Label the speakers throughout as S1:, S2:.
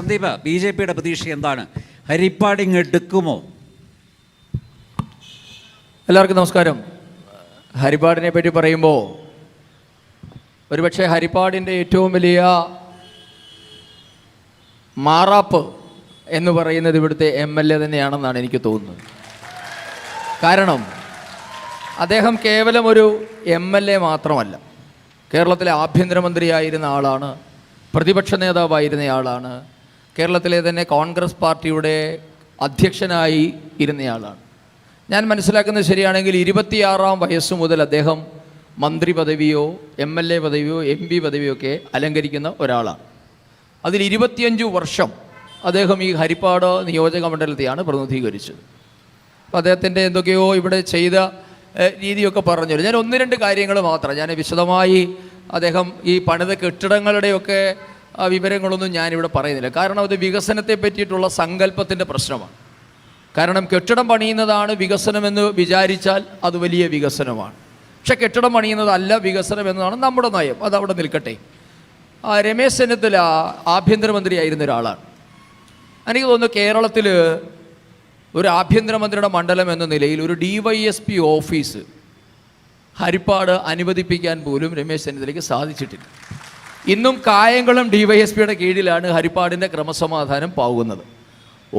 S1: സന്ദീപ്, ബി.ജെ.പിയുടെ പ്രതീക്ഷ എന്താണ്? ഹരിപ്പാടിങ് എടുക്കുമോ?
S2: എല്ലാവർക്കും നമസ്കാരം. ഹരിപ്പാടിനെ പറ്റി പറയുമ്പോൾ ഒരുപക്ഷെ ഹരിപ്പാടിൻ്റെ ഏറ്റവും വലിയ മാറാപ്പ് എന്ന് പറയുന്നത് ഇവിടുത്തെ MLA തന്നെയാണെന്നാണ് എനിക്ക് തോന്നുന്നത്. കാരണം അദ്ദേഹം കേവലം ഒരു MLA മാത്രമല്ല, കേരളത്തിലെ ആഭ്യന്തരമന്ത്രിയായിരുന്ന ആളാണ്, പ്രതിപക്ഷ നേതാവായിരുന്ന ആളാണ്, കേരളത്തിലെ തന്നെ കോൺഗ്രസ് പാർട്ടിയുടെ അധ്യക്ഷനായി ഇരുന്നയാളാണ്. ഞാൻ മനസ്സിലാക്കുന്നത് ശരിയാണെങ്കിൽ 26-ാം വയസ്സ് മുതൽ അദ്ദേഹം മന്ത്രി പദവിയോ MLA പദവിയോ MP പദവിയോ ഒക്കെ അലങ്കരിക്കുന്ന ഒരാളാണ്. അതിൽ 25 വർഷം അദ്ദേഹം ഈ ഹരിപ്പാട് നിയോജക മണ്ഡലത്തെയാണ് പ്രതിനിധീകരിച്ചത്. അപ്പോൾ അദ്ദേഹത്തിൻ്റെ എന്തൊക്കെയോ ഇവിടെ ചെയ്ത രീതിയൊക്കെ പറഞ്ഞു. ഞാൻ 1-2 കാര്യങ്ങൾ മാത്രം, ഞാൻ വിശദമായി അദ്ദേഹം ഈ പണിത കെട്ടിടങ്ങളുടെയൊക്കെ വിവരങ്ങളൊന്നും ഞാനിവിടെ പറയുന്നില്ല. കാരണം അത് വികസനത്തെ പറ്റിയിട്ടുള്ള സങ്കല്പത്തിൻ്റെ പ്രശ്നമാണ്. കാരണം കെട്ടിടം പണിയുന്നതാണ് വികസനമെന്ന് വിചാരിച്ചാൽ അത് വലിയ വികസനമാണ്. പക്ഷെ കെട്ടിടം പണിയുന്നതല്ല വികസനം എന്നതാണ് നമ്മുടെ നയം. അതവിടെ നിൽക്കട്ടെ. രമേശ് ചെന്നിത്തല ആഭ്യന്തരമന്ത്രിയായിരുന്ന ഒരാളാണ്. എനിക്ക് തോന്നുന്നു കേരളത്തിൽ ഒരു ആഭ്യന്തരമന്ത്രിയുടെ മണ്ഡലം എന്ന നിലയിൽ ഒരു DYSP ഓഫീസ് ഹരിപ്പാട് അനുവദിപ്പിക്കാൻ പോലും രമേശ് ചെന്നിത്തലയ്ക്ക് സാധിച്ചിട്ടില്ല. ഇന്നും കായംകുളം DYSPയുടെ കീഴിലാണ് ഹരിപ്പാടിൻ്റെ ക്രമസമാധാനം പോകുന്നത്.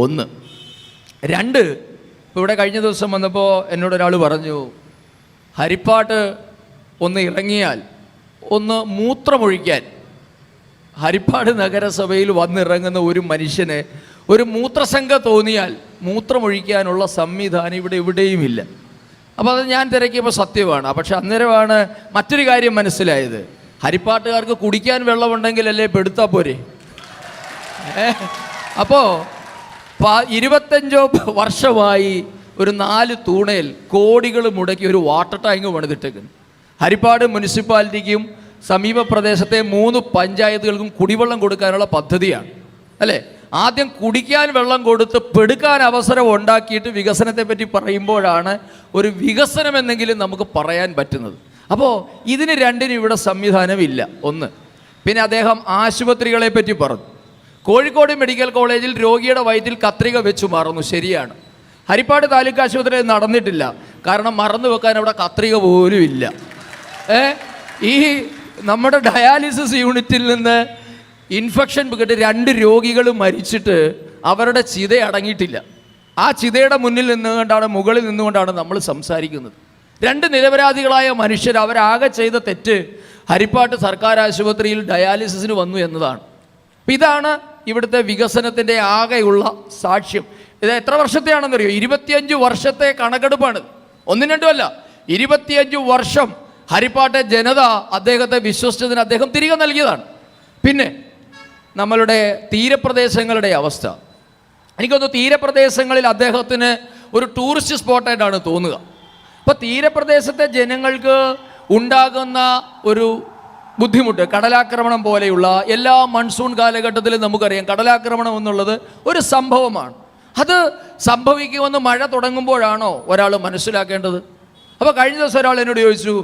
S2: 1. 2, ഇവിടെ കഴിഞ്ഞ ദിവസം വന്നപ്പോൾ എന്നോടൊരാൾ പറഞ്ഞു, ഹരിപ്പാട്ട് ഒന്ന് ഇറങ്ങിയാൽ ഒന്ന് മൂത്രമൊഴിക്കാൻ ഹരിപ്പാട് നഗരസഭയിൽ വന്നിറങ്ങുന്ന ഒരു മനുഷ്യന് ഒരു മൂത്രശങ്ക തോന്നിയാൽ മൂത്രമൊഴിക്കാനുള്ള സംവിധാനം ഇവിടെ എവിടെയുമില്ല. അപ്പോൾ അത് ഞാൻ തിരക്കിയപ്പോൾ സത്യമാണ്. പക്ഷെ അന്നേരമാണ് മറ്റൊരു കാര്യം മനസ്സിലായത്, ഹരിപ്പാട്ടുകാർക്ക് കുടിക്കാൻ വെള്ളമുണ്ടെങ്കിലല്ലേ പെടുത്താൽ പോരെ. അപ്പോൾ 25 വർഷമായി ഒരു 4 തൂണയിൽ കോടികൾ മുടക്കി ഒരു വാട്ടർ ടാങ്ക് പണിതിട്ടേക്കുന്നു. ഹരിപ്പാട് മുനിസിപ്പാലിറ്റിക്കും സമീപ പ്രദേശത്തെ 3 പഞ്ചായത്തുകൾക്കും കുടിവെള്ളം കൊടുക്കാനുള്ള പദ്ധതിയാണ് അല്ലേ. ആദ്യം കുടിക്കാൻ വെള്ളം കൊടുത്ത് പെടുക്കാൻ അവസരം ഉണ്ടാക്കിയിട്ട് വികസനത്തെ പറ്റി പറയുമ്പോഴാണ് ഒരു വികസനം എന്നെങ്കിലും നമുക്ക് പറയാൻ പറ്റുന്നത്. അപ്പോൾ ഇതിന് രണ്ടിനും ഇവിടെ സംവിധാനമില്ല. 1. പിന്നെ അദ്ദേഹം ആശുപത്രികളെ പറ്റി പറഞ്ഞു. കോഴിക്കോട് മെഡിക്കൽ കോളേജിൽ രോഗിയുടെ വയറ്റിൽ കത്രിക വെച്ചു മാറുന്നു, ശരിയാണ്. ഹരിപ്പാട് താലൂക്ക് ആശുപത്രിയിൽ നടന്നിട്ടില്ല, കാരണം മറന്നു വെക്കാൻ അവിടെ കത്രിക പോലും ഇല്ല. ഈ നമ്മുടെ ഡയാലിസിസ് യൂണിറ്റിൽ നിന്ന് ഇൻഫെക്ഷൻ കേട്ട് 2 രോഗികൾ മരിച്ചിട്ട് അവരുടെ ചിത അടങ്ങിയിട്ടില്ല. ആ ചിതയുടെ മുന്നിൽ നിന്നുകൊണ്ടാണ്, മുകളിൽ നിന്നുകൊണ്ടാണ് നമ്മൾ സംസാരിക്കുന്നത്. 2 നിരപരാധികളായ മനുഷ്യർ, അവരാകെ ചെയ്ത തെറ്റ് ഹരിപ്പാട്ട് സർക്കാർ ആശുപത്രിയിൽ ഡയാലിസിസിന് വന്നു എന്നതാണ്. അപ്പം ഇതാണ് ഇവിടുത്തെ വികസനത്തിൻ്റെ ആകെയുള്ള സാക്ഷ്യം. ഇത് എത്ര വർഷത്തെയാണെന്നറിയോ? 25 വർഷത്തെ കണക്കെടുപ്പാണ്. 1-2 അല്ല, 25 വർഷം ഹരിപ്പാട്ടെ ജനത അദ്ദേഹത്തെ വിശ്വസിച്ചതിന് അദ്ദേഹം തിരികെ നൽകിയതാണ്. പിന്നെ നമ്മളുടെ തീരപ്രദേശങ്ങളുടെ അവസ്ഥ, എനിക്കൊന്ന് തീരപ്രദേശങ്ങളിൽ അദ്ദേഹത്തിന് ഒരു ടൂറിസ്റ്റ് സ്പോട്ടായിട്ടാണ് തോന്നുക. അപ്പോൾ തീരപ്രദേശത്തെ ജനങ്ങൾക്ക് ഉണ്ടാകുന്ന ഒരു ബുദ്ധിമുട്ട്, കടലാക്രമണം പോലെയുള്ള എല്ലാ മൺസൂൺ കാലഘട്ടത്തിലും നമുക്കറിയാം കടലാക്രമണം എന്നുള്ളത് ഒരു സംഭവമാണ്. അത് സംഭവിക്കുമെന്ന് മഴ തുടങ്ങുമ്പോഴാണോ ഒരാൾ മനസ്സിലാക്കേണ്ടത്? അപ്പോൾ കഴിഞ്ഞ ദിവസം ഒരാൾ എന്നോട് ചോദിച്ചു,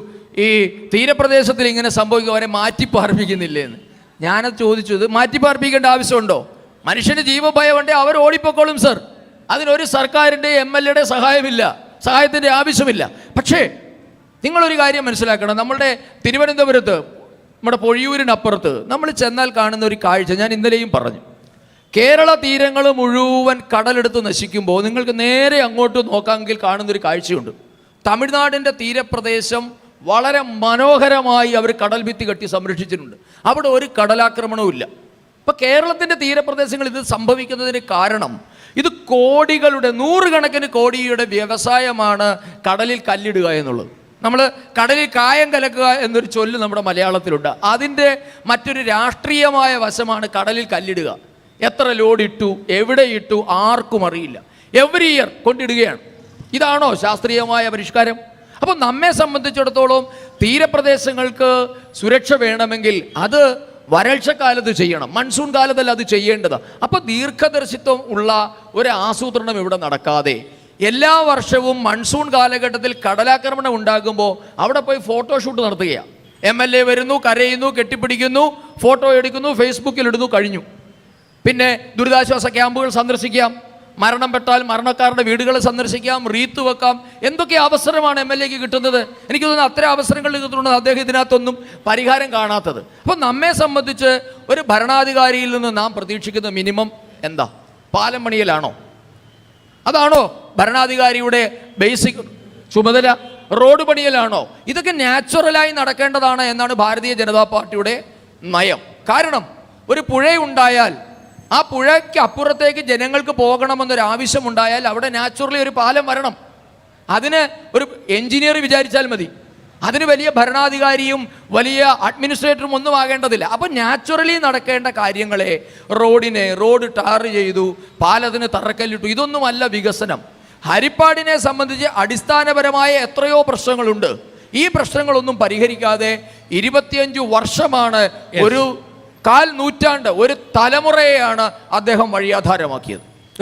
S2: ഈ തീരപ്രദേശത്തിൽ ഇങ്ങനെ സംഭവിക്കുക, അവരെ മാറ്റിപ്പാർപ്പിക്കുന്നില്ലേ എന്ന്. ഞാനത് ചോദിച്ചു, ഇത് മാറ്റിപ്പാർപ്പിക്കേണ്ട ആവശ്യമുണ്ടോ? മനുഷ്യന് ജീവഭയമുണ്ടെങ്കിൽ അവർ ഓടിപ്പോക്കോളും സർ. അതിനൊരു സർക്കാരിൻ്റെ MLAയുടെ സഹായത്തിൻ്റെ ആവശ്യമില്ല. പക്ഷേ നിങ്ങളൊരു കാര്യം മനസ്സിലാക്കണം, നമ്മളുടെ തിരുവനന്തപുരത്ത്, നമ്മുടെ പൊഴിയൂരിനപ്പുറത്ത് നമ്മൾ ചെന്നാൽ കാണുന്ന ഒരു കാഴ്ച ഞാൻ ഇന്നലെയും പറഞ്ഞു. കേരള തീരങ്ങൾ മുഴുവൻ കടലെടുത്ത് നശിക്കുമ്പോൾ നിങ്ങൾക്ക് നേരെ അങ്ങോട്ട് നോക്കാമെങ്കിൽ കാണുന്നൊരു കാഴ്ചയുണ്ട്. തമിഴ്നാടിൻ്റെ തീരപ്രദേശം വളരെ മനോഹരമായി അവർ കടൽ ഭിത്തി കെട്ടി സംരക്ഷിച്ചിട്ടുണ്ട്. അവിടെ ഒരു കടലാക്രമണവും ഇല്ല. അപ്പോൾ കേരളത്തിൻ്റെ തീരപ്രദേശങ്ങളിൽ ഇത് സംഭവിക്കുന്നതിന് കാരണം ഇത് കോടികളുടെ, 100 കണക്കിന് കോടിയുടെ വ്യവസായമാണ് കടലിൽ കല്ലിടുക എന്നുള്ളത്. നമ്മൾ കടലിൽ കായം കലക്കുക എന്നൊരു ചൊല്ല് നമ്മുടെ മലയാളത്തിലുണ്ട്. അതിൻ്റെ മറ്റൊരു രാഷ്ട്രീയമായ വശമാണ് കടലിൽ കല്ലിടുക. എത്ര ലോഡ് ഇട്ടു, എവിടെ ഇട്ടു, ആർക്കും അറിയില്ല. എവറി ഇയർ കൊണ്ടിടുകയാണ്. ഇതാണോ ശാസ്ത്രീയമായ പരിഷ്കാരം? അപ്പോൾ നമ്മെ സംബന്ധിച്ചിടത്തോളം തീരപ്രദേശങ്ങൾക്ക് സുരക്ഷ വേണമെങ്കിൽ അത് വരൾച്ചക്കാലത്ത് ചെയ്യണം, മൺസൂൺ കാലത്തല്ല അത് ചെയ്യേണ്ടത്. അപ്പോൾ ദീർഘദർശിത്വം ഉള്ള ഒരു ആസൂത്രണം ഇവിടെ നടക്കാതെ എല്ലാ വർഷവും മൺസൂൺ കാലഘട്ടത്തിൽ കടലാക്രമണം ഉണ്ടാകുമ്പോൾ അവിടെ പോയി ഫോട്ടോഷൂട്ട് നടത്തുകയാണ്. MLA വരുന്നു, കരയുന്നു, കെട്ടിപ്പിടിക്കുന്നു, ഫോട്ടോ എടുക്കുന്നു, ഫേസ്ബുക്കിൽ ഇടുന്നു, കഴിഞ്ഞു. പിന്നെ ദുരിതാശ്വാസ ക്യാമ്പുകൾ സന്ദർശിക്കാം, മരണം പെട്ടാൽ മരണക്കാരുടെ വീടുകൾ സന്ദർശിക്കാം, റീത്ത് വെക്കാം. എന്തൊക്കെ അവസരമാണ് MLA ക്ക് കിട്ടുന്നത്? എനിക്ക് തോന്നുന്നു അത്തരം അവസരങ്ങൾ കിട്ടുന്നുണ്ട് അദ്ദേഹം ഇതിനകത്തൊന്നും പരിഹാരം കാണാത്തത്. അപ്പോൾ നമ്മെ സംബന്ധിച്ച് ഒരു ഭരണാധികാരിയിൽ നിന്ന് നാം പ്രതീക്ഷിക്കുന്ന മിനിമം എന്താ? പാലം പണിയലാണോ? അതാണോ ഭരണാധികാരിയുടെ ബേസിക് ചുമതല? റോഡ് പണിയലാണോ? ഇതൊക്കെ നാച്ചുറലായി നടക്കേണ്ടതാണ് എന്നാണ് ഭാരതീയ ജനതാ പാർട്ടിയുടെ നയം. കാരണം ഒരു പുഴയുണ്ടായാൽ ആ പുഴയ്ക്ക് അപ്പുറത്തേക്ക് ജനങ്ങൾക്ക് പോകണമെന്നൊരു ആവശ്യമുണ്ടായാൽ അവിടെ നാച്ചുറലി ഒരു പാലം വരണം. അതിന് ഒരു എഞ്ചിനീയർ വിചാരിച്ചാൽ മതി. അതിന് വലിയ ഭരണാധികാരിയും വലിയ അഡ്മിനിസ്ട്രേറ്ററും ഒന്നും ആകേണ്ടതില്ല. അപ്പം നാച്ചുറലി നടക്കേണ്ട കാര്യങ്ങളെ റോഡ് ടാർ ചെയ്തു, പാലത്തിന് തറക്കല്ലിട്ടു, ഇതൊന്നുമല്ല വികസനം. ഹരിപ്പാടിനെ സംബന്ധിച്ച് അടിസ്ഥാനപരമായ എത്രയോ പ്രശ്നങ്ങളുണ്ട്. ഈ പ്രശ്നങ്ങളൊന്നും പരിഹരിക്കാതെ 25 വർഷമാണ്, ഒരു 1/4 നൂറ്റാണ്ട്, ഒരു തലമുറയെയാണ് അദ്ദേഹം വഴിയാധാരമാക്കിയത്.